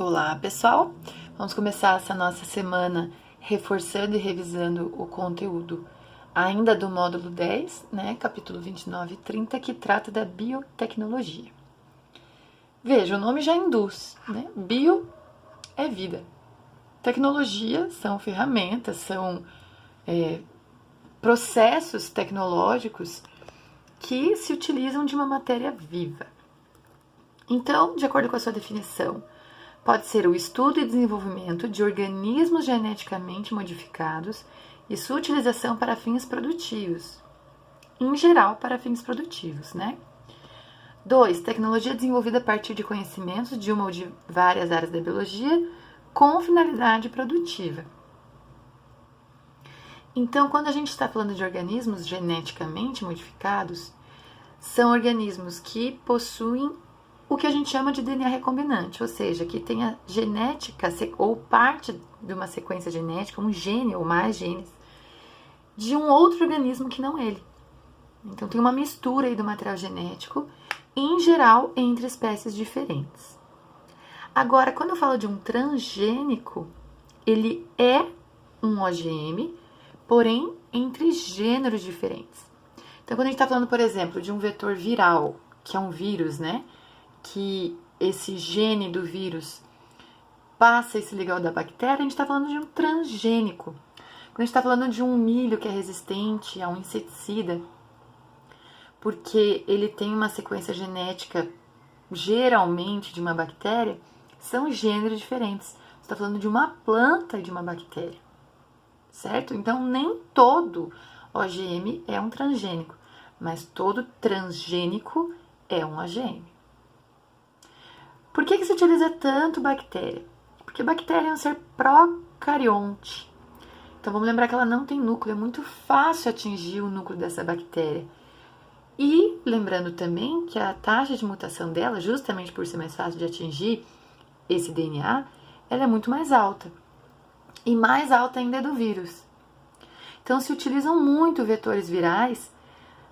Olá, pessoal! Vamos começar essa nossa semana reforçando e revisando o conteúdo ainda do módulo 10, né, capítulo 29 e 30, que trata da biotecnologia. Veja, o nome já induz, né? Bio é vida. Tecnologia são ferramentas, são processos tecnológicos que se utilizam de uma matéria viva. Então, de acordo com a sua definição, pode ser o estudo e desenvolvimento de organismos geneticamente modificados e sua utilização para fins produtivos. Em geral, para fins produtivos, né? 2. Tecnologia desenvolvida a partir de conhecimentos de uma ou de várias áreas da biologia com finalidade produtiva. Então, quando a gente está falando de organismos geneticamente modificados, são organismos que possuem o que a gente chama de DNA recombinante, ou seja, que tem a genética ou parte de uma sequência genética, um gene ou mais genes, de um outro organismo que não ele. Então tem uma mistura aí do material genético, em geral, entre espécies diferentes. Agora, quando eu falo de um transgênico, ele é um OGM, porém entre gêneros diferentes. Então, quando a gente está falando, por exemplo, de um vetor viral, que é um vírus, né? Que esse gene do vírus passa esse ligar da bactéria, a gente está falando de um transgênico. Quando a gente está falando de um milho que é resistente a um inseticida, porque ele tem uma sequência genética, geralmente, de uma bactéria, são gêneros diferentes. Você está falando de uma planta e de uma bactéria, certo? Então, nem todo OGM é um transgênico, mas todo transgênico é um OGM. Por que se utiliza tanto bactéria? Porque bactéria é um ser procarionte. Então vamos lembrar que ela não tem núcleo, é muito fácil atingir o núcleo dessa bactéria. E lembrando também que a taxa de mutação dela, justamente por ser mais fácil de atingir esse DNA, ela é muito mais alta. E mais alta ainda é do vírus. Então se utilizam muito vetores virais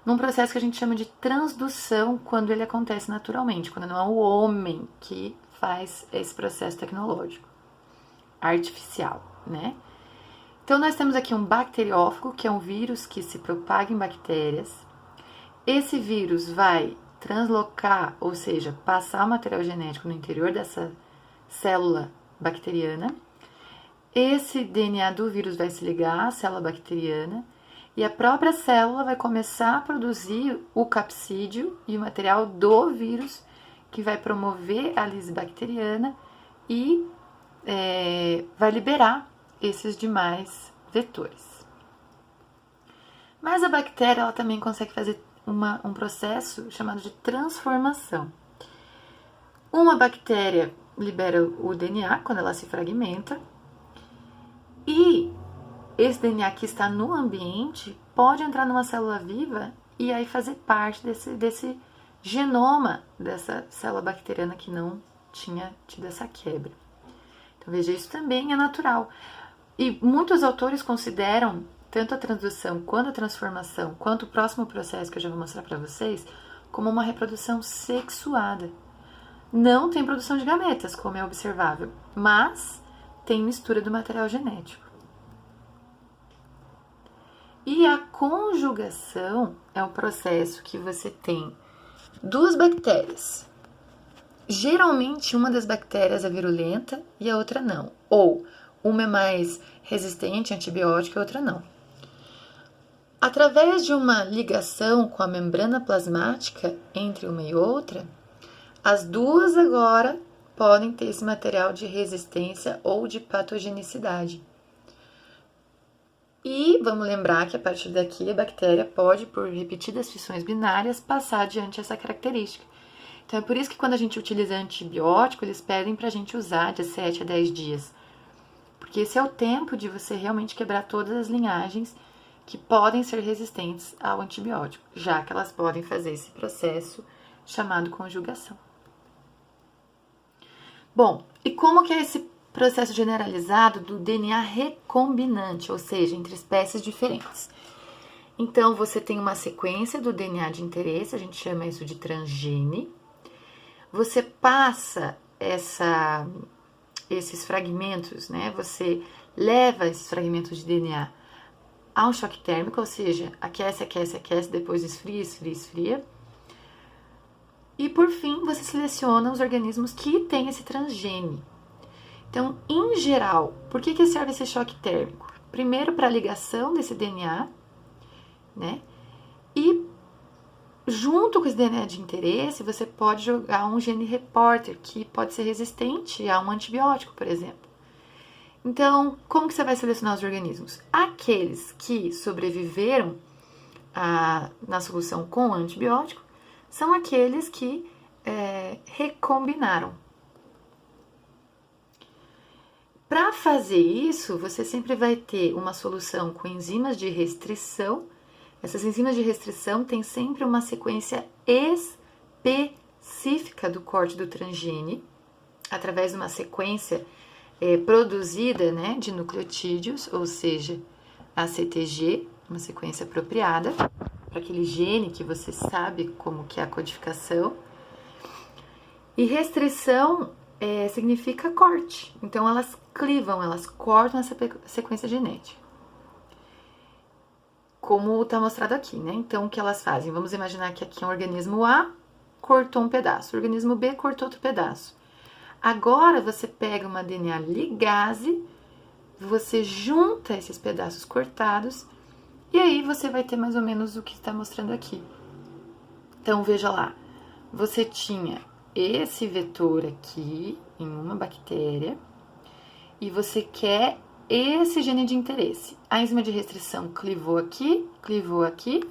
num processo que a gente chama de transdução, quando ele acontece naturalmente, quando não é o homem que faz esse processo tecnológico, artificial, né? Então, nós temos aqui um bacteriófago, que é um vírus que se propaga em bactérias. Esse vírus vai translocar, ou seja, passar o material genético no interior dessa célula bacteriana. Esse DNA do vírus vai se ligar à célula bacteriana, e a própria célula vai começar a produzir o capsídeo e o material do vírus, que vai promover a lise bacteriana e vai liberar esses demais vetores. Mas a bactéria ela também consegue fazer um processo chamado de transformação. Uma bactéria libera o DNA quando ela se fragmenta, e esse DNA que está no ambiente pode entrar numa célula viva e aí fazer parte desse genoma dessa célula bacteriana que não tinha tido essa quebra. Então, veja, isso também é natural. E muitos autores consideram tanto a transdução quanto a transformação, quanto o próximo processo que eu já vou mostrar para vocês, como uma reprodução sexuada. Não tem produção de gametas, como é observável, mas tem mistura do material genético. E a conjugação é um processo que você tem duas bactérias. Geralmente, uma das bactérias é virulenta e a outra não. Ou uma é mais resistente a antibiótico e a outra não. Através de uma ligação com a membrana plasmática entre uma e outra, as duas agora podem ter esse material de resistência ou de patogenicidade. E vamos lembrar que a partir daqui a bactéria pode, por repetidas fissões binárias, passar adiante essa característica. Então é por isso que quando a gente utiliza antibiótico, eles pedem para a gente usar de 7 a 10 dias. Porque esse é o tempo de você realmente quebrar todas as linhagens que podem ser resistentes ao antibiótico, já que elas podem fazer esse processo chamado conjugação. Bom, e como que é esse processo generalizado do DNA recombinante, ou seja, entre espécies diferentes? Então, você tem uma sequência do DNA de interesse, a gente chama isso de transgene. Você passa esses fragmentos, né? Você leva esses fragmentos de DNA ao choque térmico, ou seja, aquece, aquece, aquece, depois esfria, esfria, esfria. E por fim, você seleciona os organismos que têm esse transgene. Então, em geral, por que serve esse choque térmico? Primeiro, para a ligação desse DNA, né? E junto com esse DNA de interesse, você pode jogar um gene reporter, que pode ser resistente a um antibiótico, por exemplo. Então, como que você vai selecionar os organismos? Aqueles que sobreviveram na solução com antibiótico são aqueles que recombinaram. Para fazer isso, você sempre vai ter uma solução com enzimas de restrição. Essas enzimas de restrição têm sempre uma sequência específica do corte do transgene, através de uma sequência produzida, né, de nucleotídeos, ou seja, a CTG, uma sequência apropriada para aquele gene que você sabe como que é a codificação. E restrição significa corte, então elas clivam, elas cortam essa sequência genética. Como está mostrado aqui, né? Então, o que elas fazem? Vamos imaginar que aqui é um organismo A, cortou um pedaço, o organismo B cortou outro pedaço. Agora, você pega uma DNA ligase, você junta esses pedaços cortados, e aí você vai ter mais ou menos o que está mostrando aqui. Então, veja lá, você tinha esse vetor aqui em uma bactéria, e você quer esse gene de interesse. A enzima de restrição clivou aqui,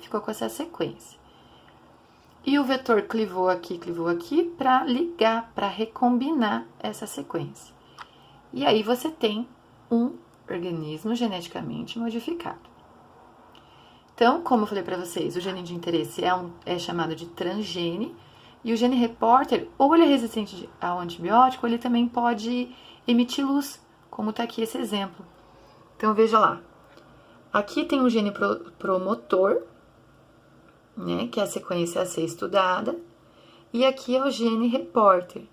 ficou com essa sequência. E o vetor clivou aqui para ligar, para recombinar essa sequência. E aí você tem um organismo geneticamente modificado. Então, como eu falei para vocês, o gene de interesse é chamado de transgene, e o gene reporter, ou ele é resistente ao antibiótico, ou ele também pode emitir luz, como está aqui esse exemplo. Então, veja lá. Aqui tem um gene promotor, né, que é a sequência a ser estudada. E aqui é o gene reporter,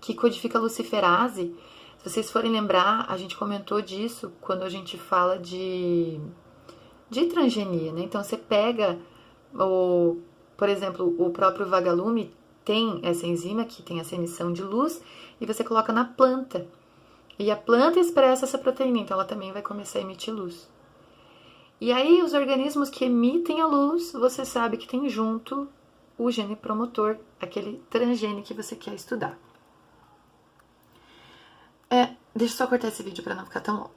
que codifica a luciferase. Se vocês forem lembrar, a gente comentou disso quando a gente fala de transgenia, né? Então, você pega, por exemplo, o próprio vagalume tem essa enzima que tem essa emissão de luz e você coloca na planta. E a planta expressa essa proteína, então ela também vai começar a emitir luz. E aí, os organismos que emitem a luz, você sabe que tem junto o gene promotor, aquele transgene que você quer estudar. Deixa eu só cortar esse vídeo para não ficar tão longo.